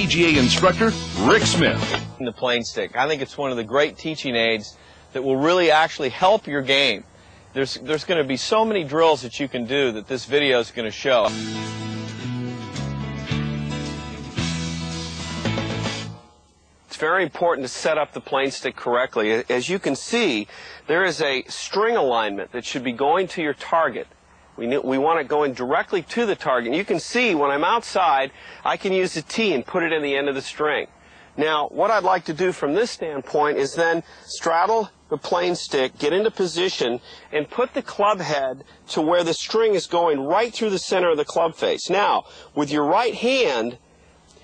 PGA instructor Rick Smith. The plane stick. I think it's one of the great teaching aids that will really actually help your game. There's going to be so many drills that you can do that this video is going to show. It's very important to set up the plane stick correctly. As you can see, there is a string alignment that should be going to your target. We want it going directly to the target. And you can see when I'm outside, I can use the T and put it in the end of the string. Now, what I'd like to do from this standpoint is then straddle the plane stick, get into position, and put the club head to where the string is going right through the center of the club face. Now, with your right hand,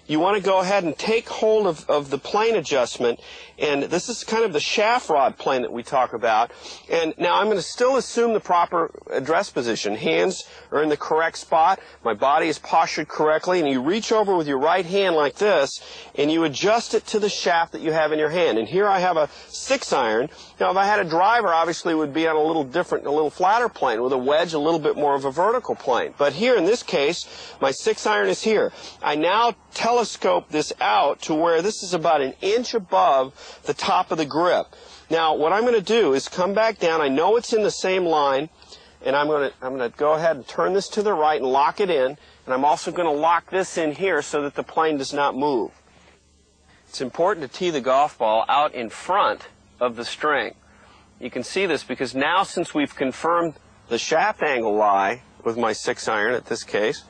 you want to go ahead and take hold of the plane adjustment, and this is kind of the shaft rod plane that we talk about. And now I'm going to still assume the proper address position. Hands are in the correct spot, my body is postured correctly, and you reach over with your right hand like this, and you adjust it to the shaft that you have in your hand. And here I have a 6-iron. Now if I had a driver, obviously it would be on a little different, a little flatter plane, with a wedge a little bit more of a vertical plane. But here in this case, my 6-iron is here. I now telescope this out to where this is about an inch above the top of the grip. Now what I'm going to do is come back down. I know it's in the same line, and I'm going to go ahead and turn this to the right and lock it in, and I'm also going to lock this in here so that the plane does not move. It's important to tee the golf ball out in front of the string. You can see this because now, since we've confirmed the shaft angle lie with my 6-iron at this case,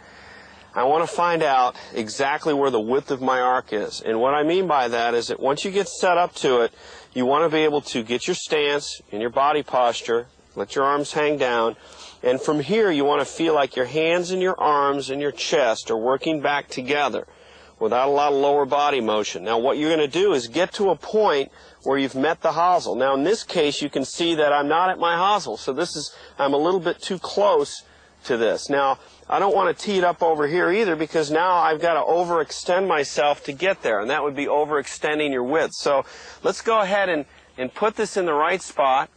I want to find out exactly where the width of my arc is. And what I mean by that is that once you get set up to it, you want to be able to get your stance in your body posture, let your arms hang down, and from here you want to feel like your hands and your arms and your chest are working back together without a lot of lower body motion. Now what you're going to do is get to a point where you've met the hosel. Now in this case you can see that I'm not at my hosel, so I'm a little bit too close to this. Now I don't want to tee it up over here either, because now I've got to overextend myself to get there, and that would be overextending your width. So let's go ahead and put this in the right spot,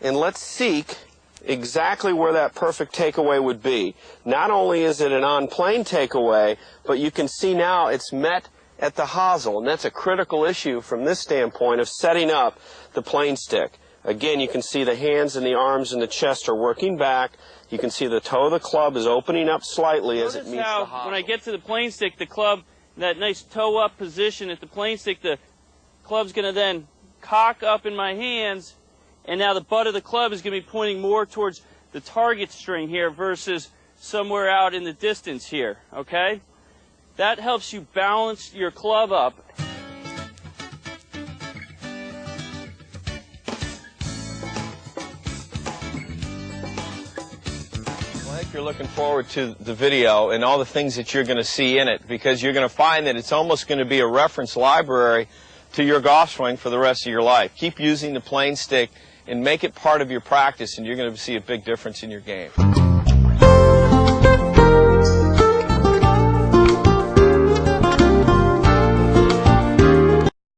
and let's seek exactly where that perfect takeaway would be. Not only is it an on-plane takeaway, but you can see now it's met at the hosel, and that's a critical issue from this standpoint of setting up the plane stick. Again, you can see the hands and the arms and the chest are working back. You can see the toe of the club is opening up slightly as it meets the hosel. When I get to the plane stick, the club, that nice toe-up position at the plane stick, the club's going to then cock up in my hands, and now the butt of the club is going to be pointing more towards the target string here versus somewhere out in the distance here, okay? That helps you balance your club up. You're looking forward to the video and all the things that you're going to see in it, because you're going to find that it's almost going to be a reference library to your golf swing for the rest of your life. Keep using the plane stick and make it part of your practice, and you're going to see a big difference in your game.